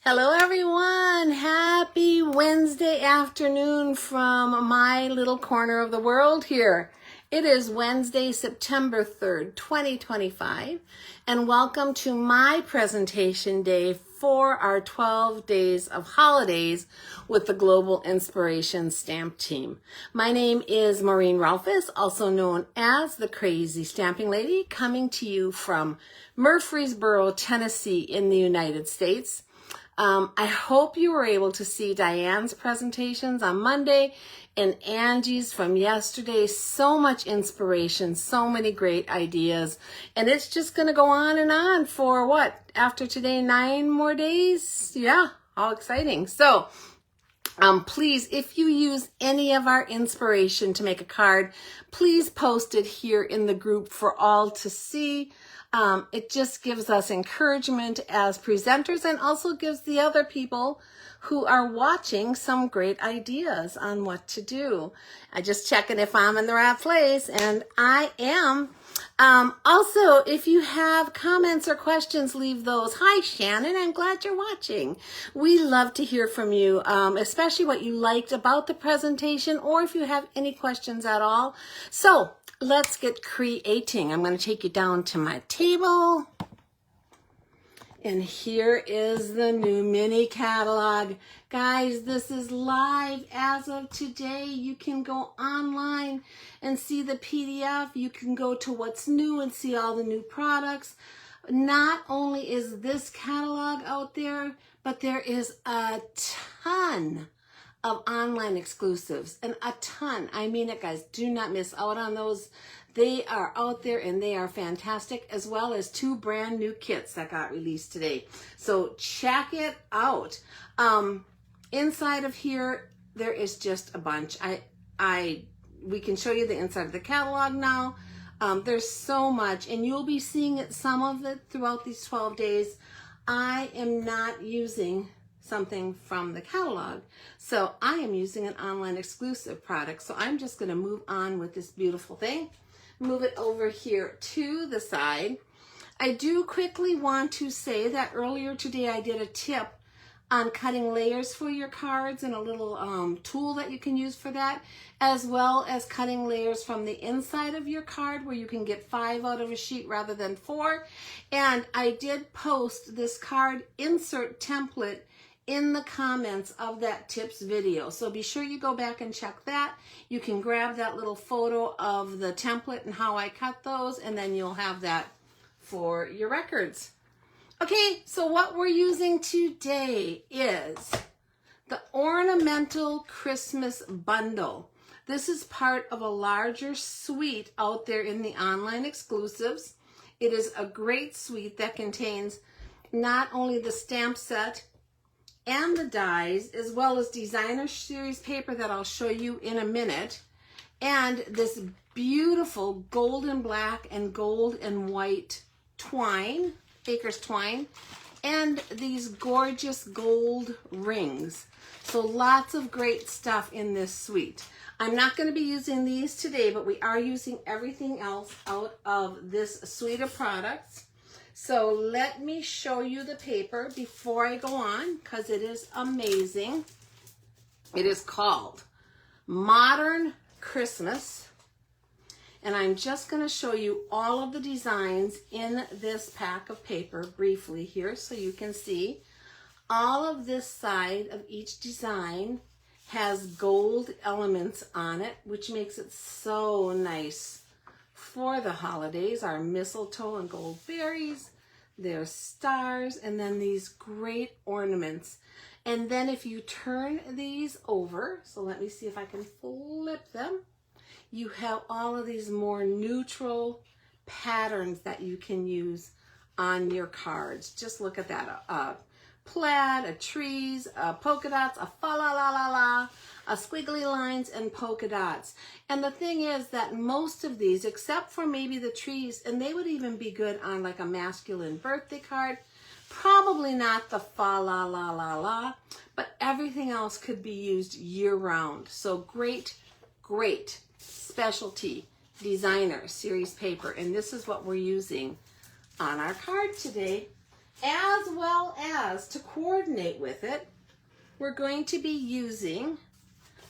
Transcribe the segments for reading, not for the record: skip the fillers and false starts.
Hello everyone, happy Wednesday afternoon from my little corner of the world here. It is Wednesday, September 3rd, 2025, and welcome to my presentation day for our 12 days of holidays with the Global Inspiration Stamp Team. My name is Maureen Rolfes, also known as the Crazy Stamping Lady, coming to you from Murfreesboro, Tennessee in the United States. I hope you were able to see Diane's presentations on Monday and Angie's from yesterday. So much inspiration, so many great ideas. And it's just going to go on and on for what? After today, 9 more days? Yeah, how exciting. So please, if you use any of our inspiration to make a card, please post it here in the group for all to see. It just gives us encouragement as presenters and also gives the other people who are watching some great ideas on what to do. I just checking if I'm in the right place, and I am. Also, if you have comments or questions, leave those. Hi, Shannon. I'm glad you're watching. We love to hear from you, especially what you liked about the presentation or if you have any questions at all. So let's get creating. I'm going to take you down to my table. And here is the new mini catalog. Guys, this is live as of today. You can go online and see the PDF. You can go to what's new and see all the new products. Not only is this catalog out there, but there is a ton of online exclusives, and a ton. I mean it, guys. Do not miss out on those. They are out there and they are fantastic, as well as 2 brand new kits that got released today. So check it out. Inside of here, there is just a bunch. We can show you the inside of the catalog now. There's so much, and you'll be seeing it, some of it throughout these 12 days. I am not using something from the catalog, so I am using an online exclusive product. So I'm just going to move on with this beautiful thing. Move it over here to the side. I do quickly want to say that earlier today I did a tip on cutting layers for your cards and a little tool that you can use for that, as well as cutting layers from the inside of your card where you can get 5 out of a sheet rather than 4. And I did post this card insert template in the comments of that tips video. So be sure you go back and check that. You can grab that little photo of the template and how I cut those, and then you'll have that for your records. Okay, so what we're using today is the Ornamental Christmas bundle. This is part of a larger suite out there in the online exclusives. It is a great suite that contains not only the stamp set and the dies, as well as designer series paper that I'll show you in a minute, and this beautiful golden black and gold and white twine, baker's twine, and these gorgeous gold rings. So lots of great stuff in this suite. I'm not going to be using these today, but we are using everything else out of this suite of products. So let me show you the paper before I go on, because it is amazing. It is called Modern Christmas. And I'm just going to show you all of the designs in this pack of paper briefly here so you can see. All of this side of each design has gold elements on it, which makes it so nice for the holidays. Our mistletoe and gold berries, there's stars, and then these great ornaments. And then if you turn these over, so let me see if I can flip them, you have all of these more neutral patterns that you can use on your cards. Just look at that. Plaid, a trees, polka dots, a fa-la-la-la-la, a squiggly lines, and polka dots. And the thing is that most of these, except for maybe the trees, and they would even be good on like a masculine birthday card, probably not the fa-la-la-la-la, but everything else could be used year-round. So great, great specialty designer series paper. And this is what we're using on our card today. as well as to coordinate with it, we're going to be using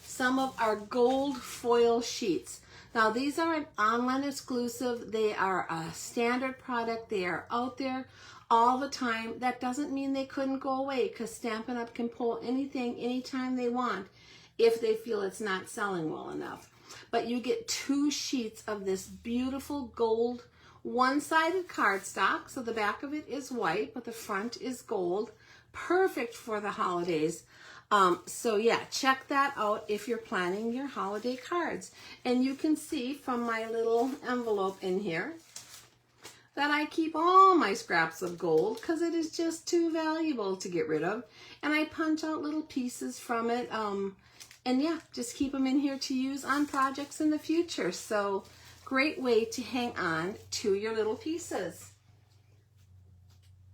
some of our gold foil sheets. Now these are an online exclusive. They are a standard product. They are out there all the time. That doesn't mean they couldn't go away, because Stampin' Up! Can pull anything anytime they want if they feel it's not selling well enough. But you get 2 sheets of this beautiful gold one-sided cardstock. So the back of it is white, but the front is gold. Perfect for the holidays. So yeah, check that out if you're planning your holiday cards. And you can see from my little envelope in here that I keep all my scraps of gold because it is just too valuable to get rid of. And I punch out little pieces from it. And yeah, just keep them in here to use on projects in the future. So great way to hang on to your little pieces.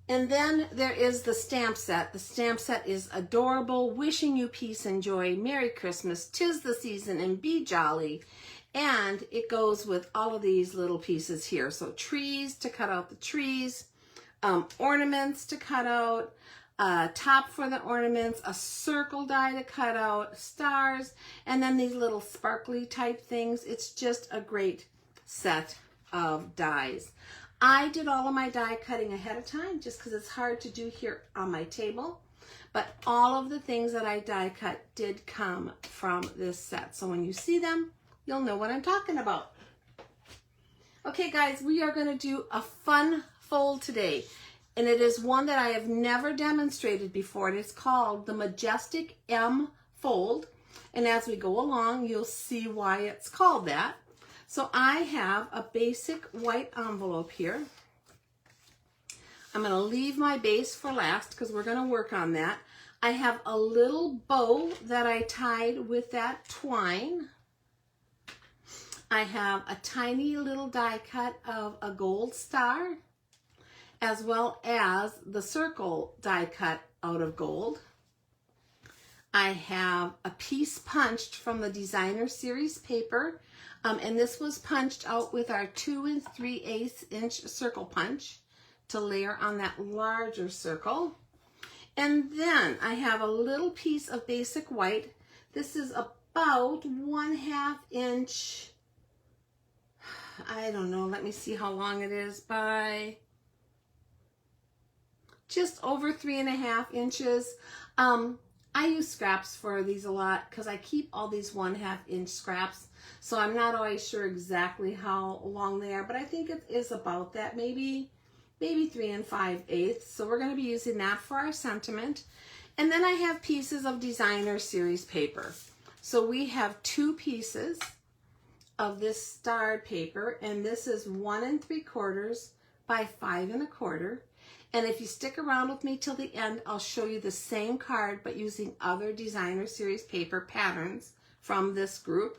And then there is the stamp set. The stamp set is adorable. Wishing you peace and joy. Merry Christmas. 'Tis the season and be jolly. And it goes with all of these little pieces here. So trees to cut out the trees, ornaments to cut out, top for the ornaments, a circle die to cut out, stars, and then these little sparkly type things. It's just a great set of dies. I did all of my die cutting ahead of time just because it's hard to do here on my table. But all of the things that I die cut did come from this set. So when you see them, you'll know what I'm talking about. Okay guys, we are going to do a fun fold today. And it is one that I have never demonstrated before. And it's called the Majestic M Fold. And as we go along, you'll see why it's called that. So I have a basic white envelope here. I'm going to leave my base for last because we're going to work on that. I have a little bow that I tied with that twine. I have a tiny little die cut of a gold star, as well as the circle die cut out of gold. I have a piece punched from the Designer Series paper. And this was punched out with our 2 3/8 inch circle punch to layer on that larger circle. And then I have a little piece of basic white. This is about 1/2 inch, I don't know, let me see how long it is, by just over 3.5 inches. I use scraps for these a lot because I keep all these 1/2 inch scraps. So I'm not always sure exactly how long they are, but I think it is about that, maybe 3 5/8. So we're going to be using that for our sentiment. And then I have pieces of Designer Series paper. So we have 2 pieces of this starred paper, and this is 1 3/4 by 5 1/4. And if you stick around with me till the end, I'll show you the same card, but using other Designer Series paper patterns from this group.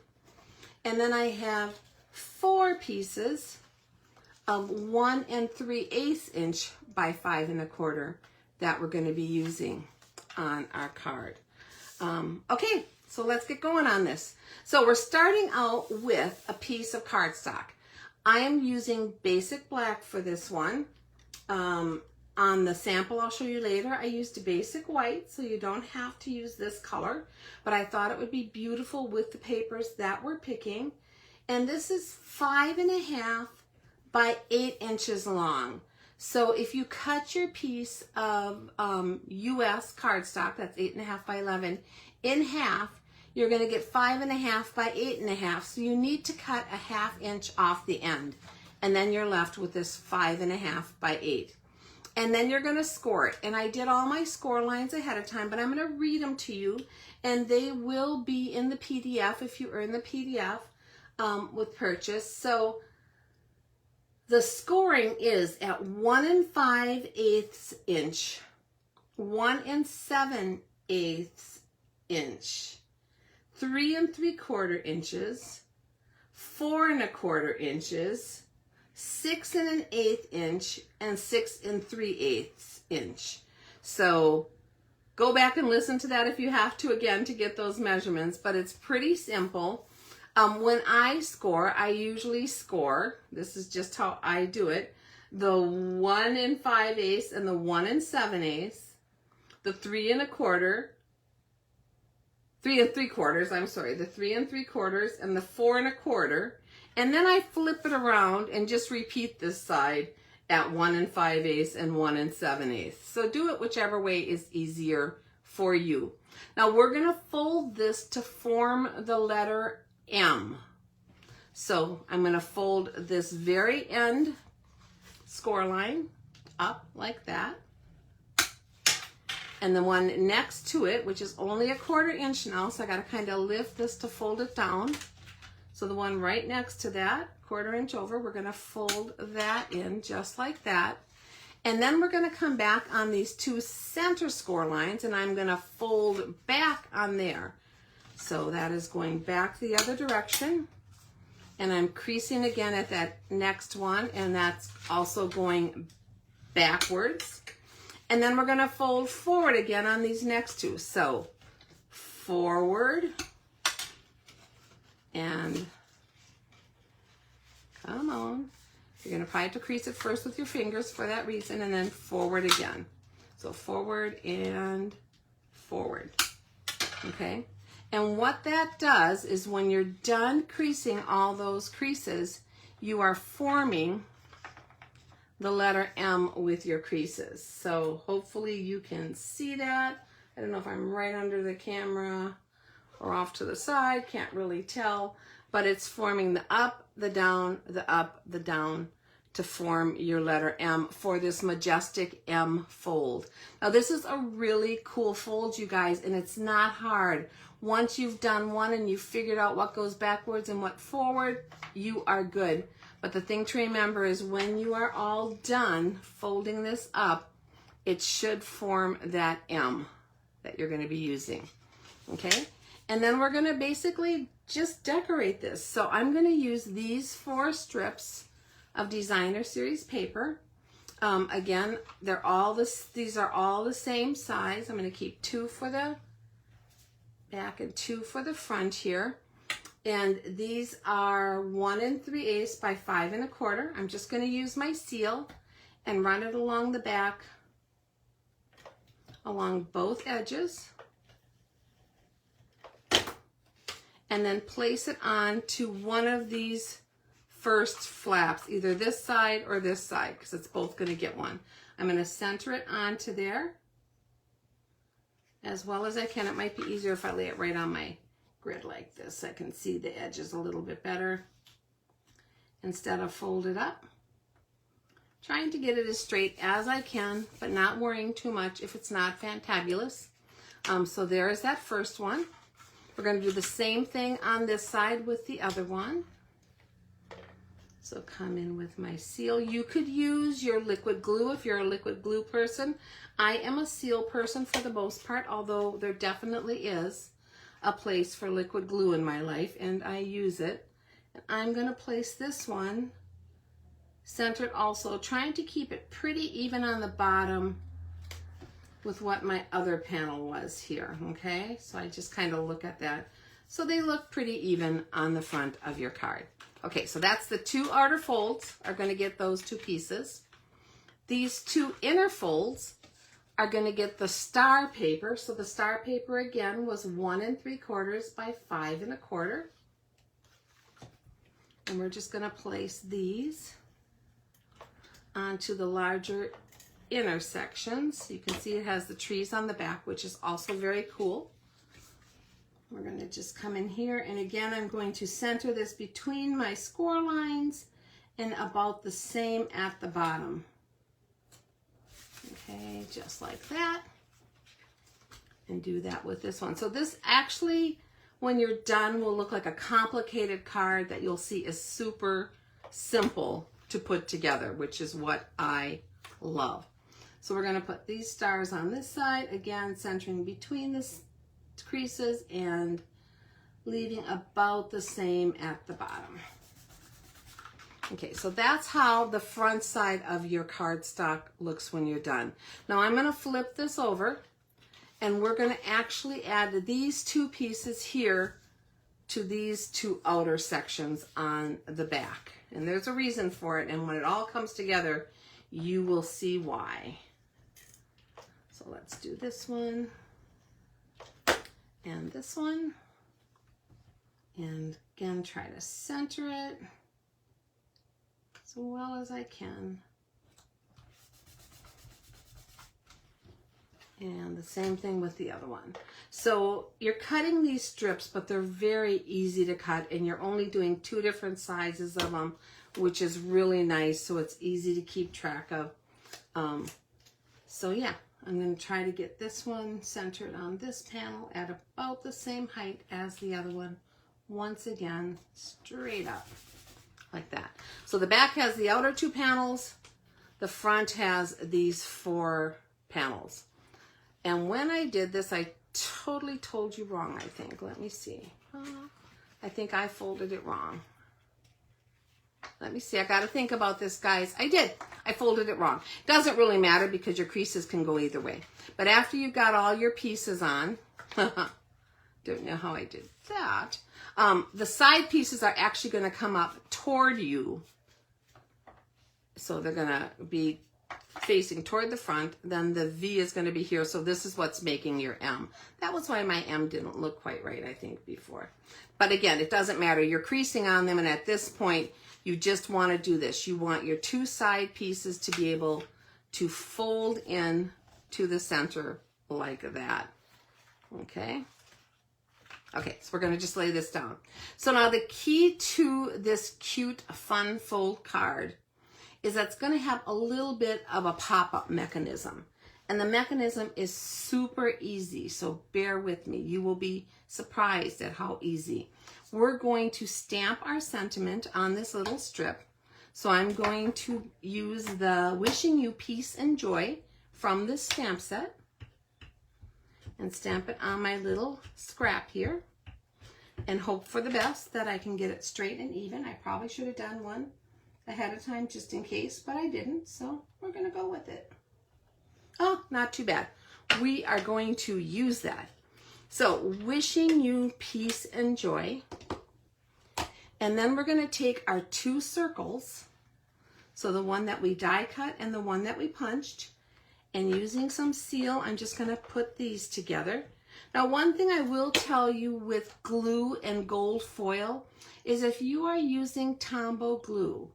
And then I have 4 pieces of 1 3/8 inch by 5 1/4 that we're going to be using on our card. Okay, so let's get going on this. So we're starting out with a piece of cardstock. I am using basic black for this one. On the sample I'll show you later, I used a basic white, so you don't have to use this color, but I thought it would be beautiful with the papers that we're picking. And this is 5 1/2 by 8 inches long. So if you cut your piece of US cardstock, that's 8 1/2 by 11, in half, you're going to get 5 1/2 by 8 1/2. So you need to cut a 1/2 inch off the end, and then you're left with this 5 1/2 by 8. And then you're going to score it. And I did all my score lines ahead of time, but I'm going to read them to you, and they will be in the PDF if you earn the PDF with purchase. So the scoring is at 1 5/8 inch, 1 7/8 inch, 3 3/4 inches, 4 1/4 inches, 6 1/8 inch, and 6 3/8 inch. So go back and listen to that if you have to, again, to get those measurements, but it's pretty simple. When I score, I usually score, this is just how I do it, the 1 5/8 and the 1 7/8, the 3 3/4, 3 3/4, I'm sorry, the 3 3/4 and the 4 1/4, and then I flip it around and just repeat this side at 1 5/8 and 1 7/8. So do it whichever way is easier for you. Now we're going to fold this to form the letter M. So I'm going to fold this very end score line up like that. And the one next to it, which is only a 1/4 inch now, so I got to kind of lift this to fold it down. So the one right next to that, 1/4 inch over, we're going to fold that in just like that. And then we're going to come back on these two center score lines, and I'm going to fold back on there. So that is going back the other direction. And I'm creasing again at that next one, and that's also going backwards. And then we're going to fold forward again on these next two. So forward and come on. You're going to probably have to crease it first with your fingers for that reason, and then forward again. So forward and forward. Okay? And what that does is when you're done creasing all those creases, you are forming the letter M with your creases. So hopefully you can see that. I don't know if I'm right under the camera or off to the side, can't really tell, but it's forming the up, the down, the up, the down to form your letter M for this Majestic M fold. Now this is a really cool fold, you guys, and it's not hard. Once you've done one and you've figured out what goes backwards and what forward, you are good. But the thing to remember is when you are all done folding this up, it should form that M that you're going to be using. Okay? And then we're going to basically just decorate this. So I'm going to use these 4 strips of Designer Series paper. Again, these are all the same size. I'm going to keep 2 for the back and 2 for the front here. And these are 1 3/8 by 5 1/4. I'm just going to use my seal and run it along the back, along both edges. And then place it on to one of these first flaps, either this side or this side, because it's both going to get one. I'm going to center it onto there as well as I can. It might be easier if I lay it right on my grid like this. I can see the edges a little bit better instead of fold it up. Trying to get it as straight as I can, but not worrying too much if it's not fantabulous. So there is that first one. We're going to do the same thing on this side with the other one. So come in with my seal. You could use your liquid glue if you're a liquid glue person. I am a seal person for the most part, although there definitely is a place for liquid glue in my life, and I use it. And I'm going to place this one centered also, trying to keep it pretty even on the bottom with what my other panel was here, okay? So I just kind of look at that. So they look pretty even on the front of your card. Okay, so that's the 2 outer folds are going to get those 2 pieces. These 2 inner folds are going to get the star paper. So the star paper again was 1 3/4 by 5 1/4. And we're just going to place these onto the larger inner sections. You can see it has the trees on the back, which is also very cool. We're going to just come in here, and again I'm going to center this between my score lines and about the same at the bottom. Okay, just like that. And do that with this one. So this actually, when you're done, will look like a complicated card that you'll see is super simple to put together, which is what I love. So we're going to put these stars on this side, again centering between the creases and leaving about the same at the bottom. Okay, so that's how the front side of your cardstock looks when you're done. Now I'm going to flip this over, and we're going to actually add these 2 pieces here to these 2 outer sections on the back. And there's a reason for it, and when it all comes together, you will see why. So let's do this one and this one. And again, try to center it as well as I can. And the same thing with the other one. So you're cutting these strips, but they're very easy to cut, and you're only doing 2 different sizes of them, which is really nice, so it's easy to keep track of. So yeah, I'm going to try to get this one centered on this panel at about the same height as the other one. Once again, straight up like that. So the back has the outer 2 panels. The front has these 4 panels. And when I did this, I totally told you wrong, I think. Let me see. I think I folded it wrong. Let me see. I got to think about this, guys. I did. I folded it wrong. Doesn't really matter because your creases can go either way. But after you've got all your pieces on, don't know how I did that. The side pieces are actually going to come up toward you. So they're going to be facing toward the front. Then the V is going to be here. So this is what's making your M. That was why my M didn't look quite right, I think, before. But again, it doesn't matter. You're creasing on them, and at this point, you just want to do this. You want your 2 side pieces to be able to fold in to the center like that. Okay? Okay, so we're going to just lay this down. So now the key to this cute, fun fold card is that's going to have a little bit of a pop-up mechanism. And the mechanism is super easy, so bear with me. You will be surprised at how easy. We're going to stamp our sentiment on this little strip. So I'm going to use the Wishing You Peace and Joy from this stamp set and stamp it on my little scrap here and hope for the best that I can get it straight and even. I probably should have done one ahead of time just in case, but I didn't, so we're going to go with it. Oh, not too bad. We are going to use that. So, wishing you peace and joy. And then we're going to take our 2 circles, so the one that we die cut and the one that we punched, and using some seal, I'm just going to put these together. Now, one thing I will tell you with glue and gold foil is if you are using Tombow glue,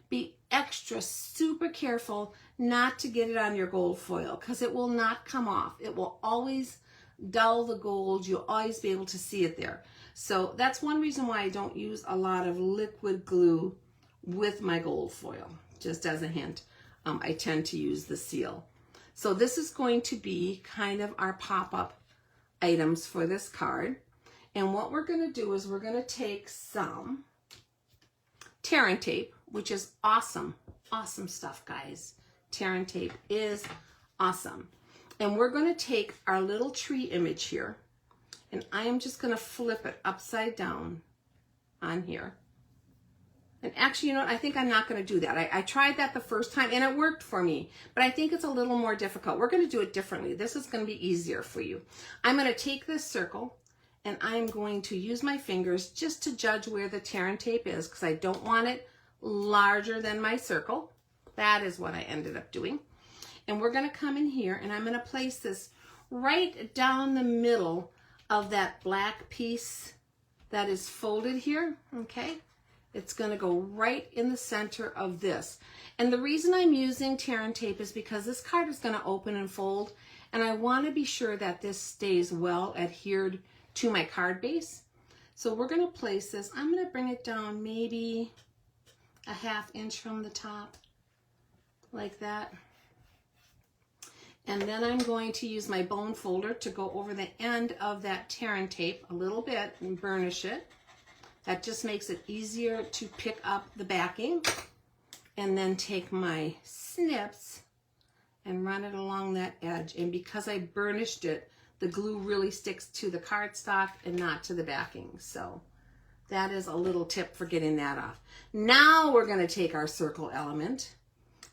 be extra super careful not to get it on your gold foil because it will not come off. It will always dull the gold. You'll always be able to see it there. So that's one reason why I don't use a lot of liquid glue with my gold foil. Just as a hint, I tend to use the seal. So this is going to be kind of our pop-up items for this card. And what we're going to do is we're going to take some tear and tape, which is awesome. Awesome stuff, guys. Tear and tape is awesome. And we're going to take our little tree image here, and I am just going to flip it upside down on here. And actually, you know what? I think I'm not going to do that. I tried that the first time, and it worked for me, but I think it's a little more difficult. We're going to do it differently. This is going to be easier for you. I'm going to take this circle, and I'm going to use my fingers just to judge where the tear and tape is because I don't want it larger than my circle. That is what I ended up doing. And we're going to come in here, and I'm going to place this right down the middle of that black piece that is folded here, okay? It's going to go right in the center of this. And the reason I'm using tear and tape is because this card is going to open and fold, and I want to be sure that this stays well adhered to my card base. So we're going to place this. I'm going to bring it down maybe a ½ inch from the top, like that. And then I'm going to use my bone folder to go over the end of that tear and tape a little bit and burnish it. That just makes it easier to pick up the backing. And then take my snips and run it along that edge. And because I burnished it, the glue really sticks to the cardstock and not to the backing. So that is a little tip for getting that off. Now we're going to take our circle element,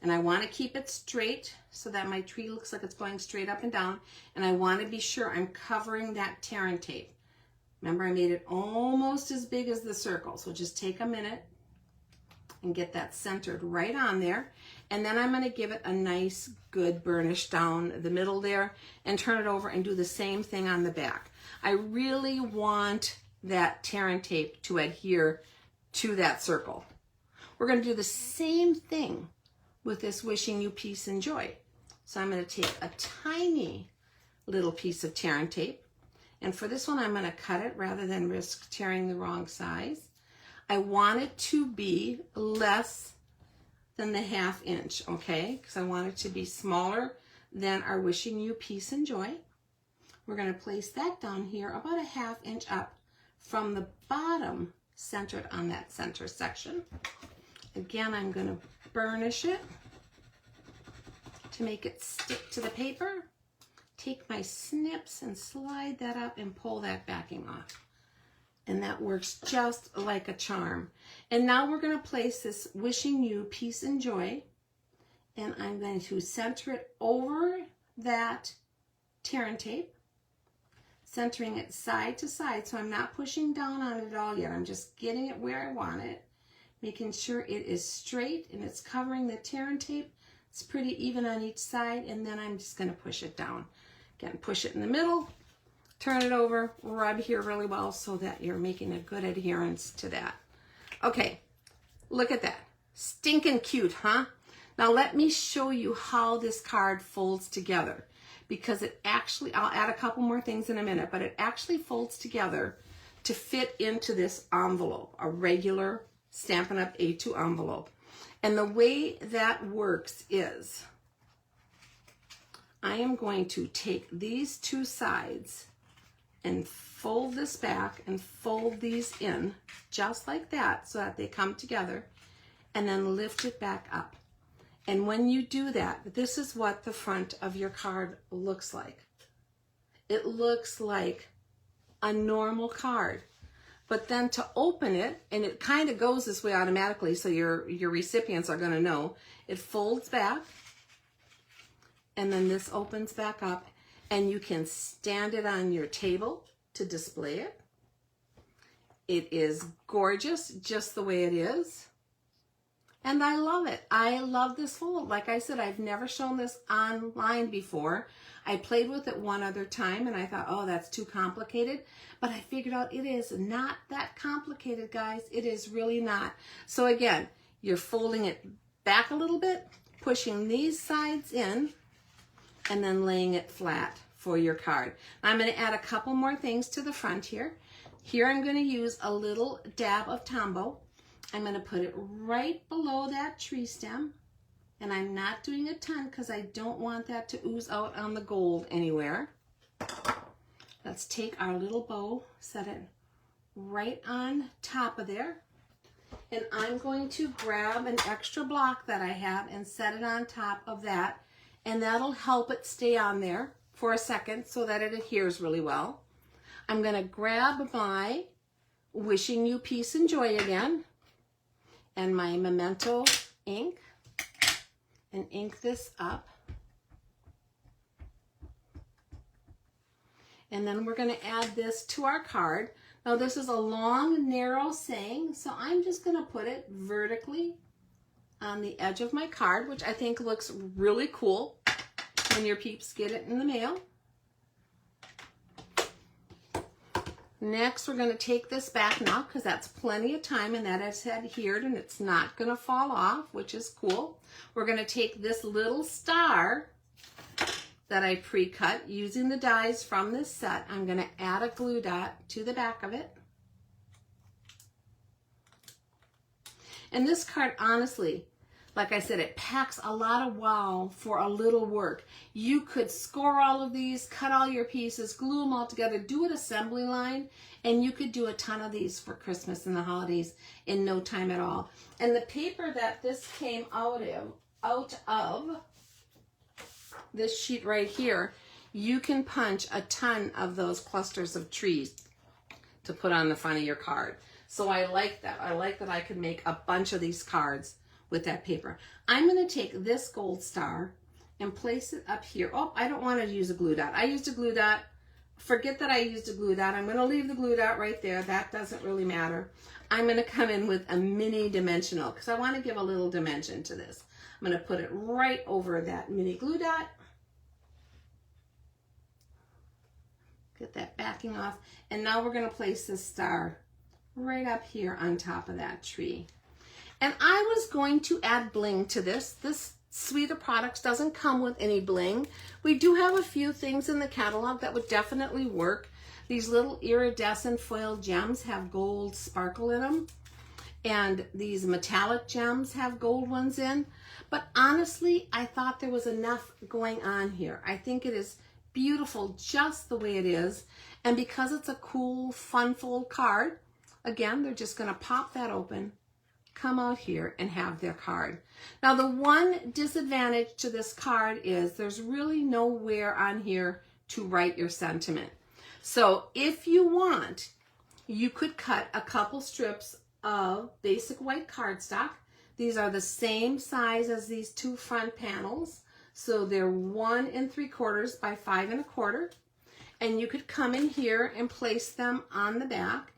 and I want to keep it straight so that my tree looks like it's going straight up and down. And I want to be sure I'm covering that tear and tape. Remember, I made it almost as big as the circle. So just take a minute and get that centered right on there. And then I'm going to give it a nice good burnish down the middle there and turn it over and do the same thing on the back. I really want that tear and tape to adhere to that circle. We're going to do the same thing with this wishing you peace and joy. So I'm going to take a tiny little piece of tear and tape. And for this one, I'm going to cut it rather than risk tearing the wrong size. I want it to be less than the 1/2 inch, okay? Because I want it to be smaller than our wishing you peace and joy. We're going to place that down here about a 1/2 inch up from the bottom, centered on that center section. Again, I'm going to burnish it to make it stick to the paper. Take my snips and slide that up and pull that backing off. And that works just like a charm. And now we're going to place this wishing you peace and joy. And I'm going to center it over that tear and tape. Centering it side to side, so I'm not pushing down on it at all yet. I'm just getting it where I want it. Making sure it is straight and it's covering the tear and tape. It's pretty even on each side. And then I'm just going to push it down. Again, push it in the middle. Turn it over, rub here really well so that you're making a good adherence to that. Okay, look at that. Stinking cute, huh? Now let me show you how this card folds together, because it actually, I'll add a couple more things in a minute, but it actually folds together to fit into this envelope, a regular Stampin' Up! A2 envelope. And the way that works is I am going to take these two sides and fold this back and fold these in just like that so that they come together, and then lift it back up. And when you do that, this is what the front of your card looks like. It looks like a normal card. But then to open it, and it kind of goes this way automatically, so your recipients are going to know, it folds back, and then this opens back up, and you can stand it on your table to display it. It is gorgeous just the way it is. And I love it. I love this fold. Like I said, I've never shown this online before. I played with it one other time and I thought, oh, that's too complicated. But I figured out it is not that complicated, guys. It is really not. So again, you're folding it back a little bit, pushing these sides in, and then laying it flat for your card. I'm going to add a couple more things to the front here. Here I'm going to use a little dab of Tombow. I'm going to put it right below that tree stem, and I'm not doing a ton because I don't want that to ooze out on the gold anywhere. Let's take our little bow, set it right on top of there, and I'm going to grab an extra block that I have and set it on top of that, and that'll help it stay on there for a second so that it adheres really well. I'm going to grab my wishing you peace and joy again, and my Memento ink, and ink this up. And then we're going to add this to our card. Now this is a long, narrow saying, so I'm just going to put it vertically on the edge of my card, which I think looks really cool when your peeps get it in the mail. Next, we're going to take this back now because that's plenty of time and that is adhered and it's not going to fall off, which is cool. We're going to take this little star that I pre-cut using the dies from this set. I'm going to add a glue dot to the back of it. And this card, honestly, like I said, it packs a lot of wow for a little work. You could score all of these, cut all your pieces, glue them all together, do an assembly line, and you could do a ton of these for Christmas and the holidays in no time at all. And the paper that this came out of, this sheet right here, you can punch a ton of those clusters of trees to put on the front of your card. So I like that. I like that I could make a bunch of these cards with that paper. I'm going to take this gold star and place it up here. Oh, I don't want to use a glue dot. I used a glue dot forget that I used a glue dot. I'm going to leave the glue dot right there. That doesn't really matter. I'm going to come in with a mini dimensional because I want to give a little dimension to this. I'm going to put it right over that mini glue dot. Get that backing off. And now we're going to place this star right up here on top of that tree. And I was going to add bling to this. This suite of products doesn't come with any bling. We do have a few things in the catalog that would definitely work. These little iridescent foil gems have gold sparkle in them. And these metallic gems have gold ones in. But honestly, I thought there was enough going on here. I think it is beautiful just the way it is. And because it's a cool, fun fold card, again, they're just going to pop that open, come out here and have their card. Now the one disadvantage to this card is there's really nowhere on here to write your sentiment. So if you want, you could cut a couple strips of basic white cardstock. These are the same size as these two front panels. So they're 1 3/4 by 5 1/4. And you could come in here and place them on the back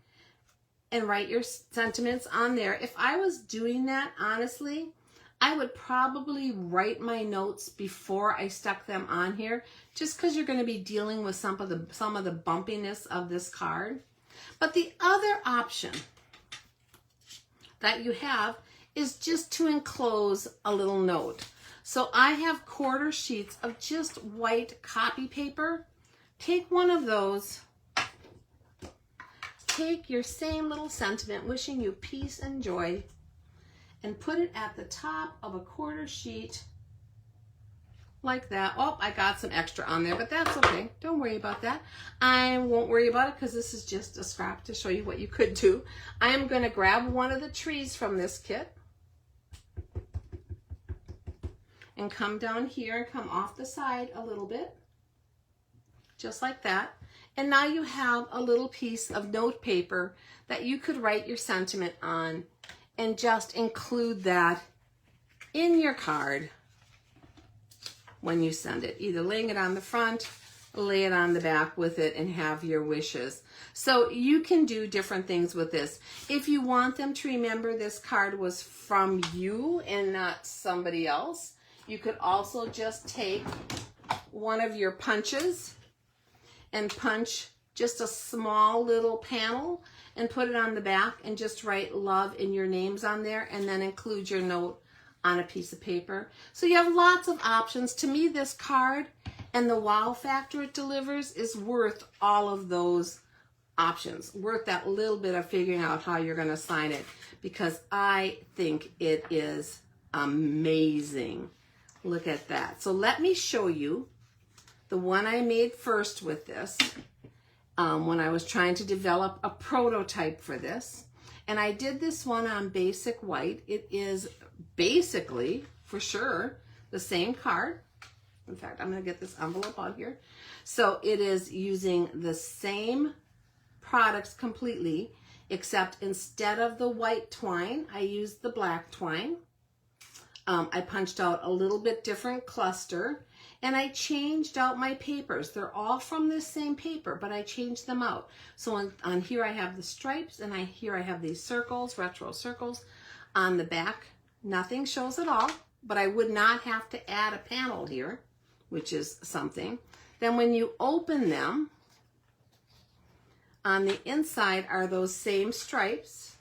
and write your sentiments on there. If I was doing that, honestly, I would probably write my notes before I stuck them on here, just because you're going to be dealing with some of the bumpiness of this card. But the other option that you have is just to enclose a little note. So I have 1/4 sheets of just white copy paper. Take one of those. Take your same little sentiment, wishing you peace and joy, and put it at the top of a 1/4 sheet like that. Oh, I got some extra on there, but that's okay. Don't worry about that. I won't worry about it because this is just a scrap to show you what you could do. I am going to grab one of the trees from this kit and come down here and come off the side a little bit, just like that. And now you have a little piece of note paper that you could write your sentiment on and just include that in your card when you send it. Either laying it on the front, lay it on the back with it, and have your wishes. So you can do different things with this. If you want them to remember this card was from you and not somebody else, you could also just take one of your punches and punch just a small little panel and put it on the back and just write love and your names on there, and then include your note on a piece of paper. So you have lots of options. To me, this card and the wow factor it delivers is worth all of those options, worth that little bit of figuring out how you're going to sign it, because I think it is amazing. Look at that. So let me show you the one I made first with this when I was trying to develop a prototype for this. And I did this one on basic white. It is basically, for sure, the same card. In fact, I'm going to get this envelope out here. So it is using the same products completely, except instead of the white twine, I used the black twine. I punched out a little bit different cluster, and I changed out my papers. They're all from this same paper, but I changed them out. So on here I have the stripes, and here I have these circles, retro circles. On the back, nothing shows at all, but I would not have to add a panel here, which is something. Then when you open them, on the inside are those same stripes,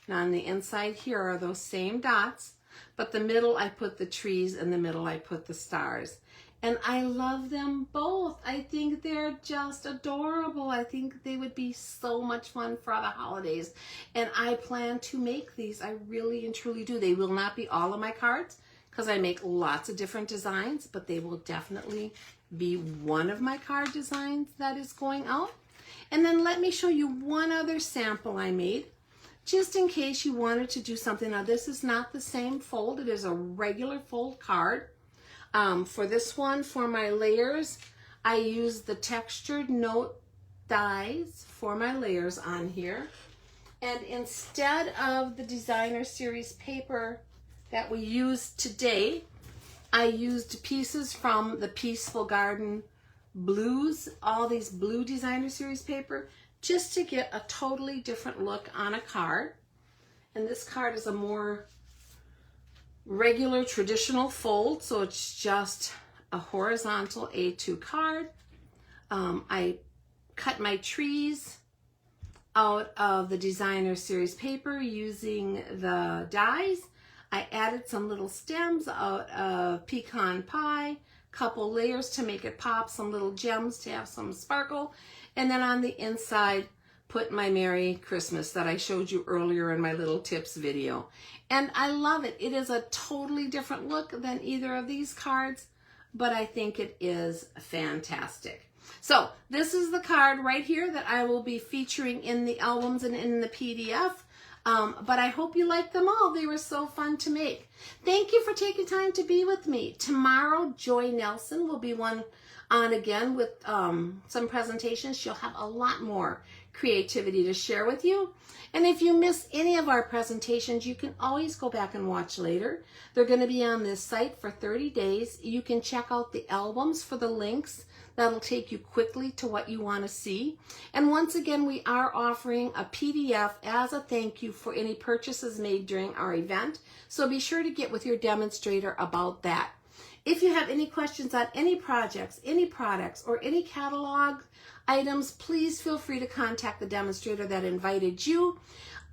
and on the inside here are those same dots. But the middle, I put the trees, and the middle, I put the stars. And I love them both. I think they're just adorable. I think they would be so much fun for the holidays. And I plan to make these. I really and truly do. They will not be all of my cards because I make lots of different designs, but they will definitely be one of my card designs that is going out. And then let me show you one other sample I made, just in case you wanted to do something. Now, this is not the same fold. It is a regular fold card. For this one, for my layers, I used the textured note dies for my layers on here. And instead of the designer series paper that we used today, I used pieces from the Peaceful Garden blues, all these blue designer series paper, just to get a totally different look on a card. And this card is a more regular traditional fold, so it's just a horizontal A2 card. I cut my trees out of the designer series paper using the dies. I added some little stems out of pecan pie, couple layers to make it pop, some little gems to have some sparkle, and then on the inside put my Merry Christmas that I showed you earlier in my little tips video. And I love it. It is a totally different look than either of these cards, but I think it is fantastic. So this is the card right here that I will be featuring in the albums and in the PDF. But I hope you liked them all. They were so fun to make. Thank you for taking time to be with me. Tomorrow, Joy Nelson will be on again with some presentations. She'll have a lot more creativity to share with you. And if you miss any of our presentations, you can always go back and watch later. They're going to be on this site for 30 days. You can check out the albums for the links. That'll take you quickly to what you want to see. And once again, we are offering a PDF as a thank you for any purchases made during our event. So be sure to get with your demonstrator about that. If you have any questions on any projects, any products, or any catalog items, please feel free to contact the demonstrator that invited you.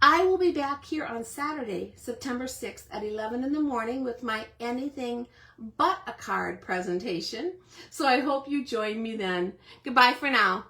I will be back here on Saturday, September 6th at 11 in the morning with my Anything But a Card presentation. So I hope you join me then. Goodbye for now.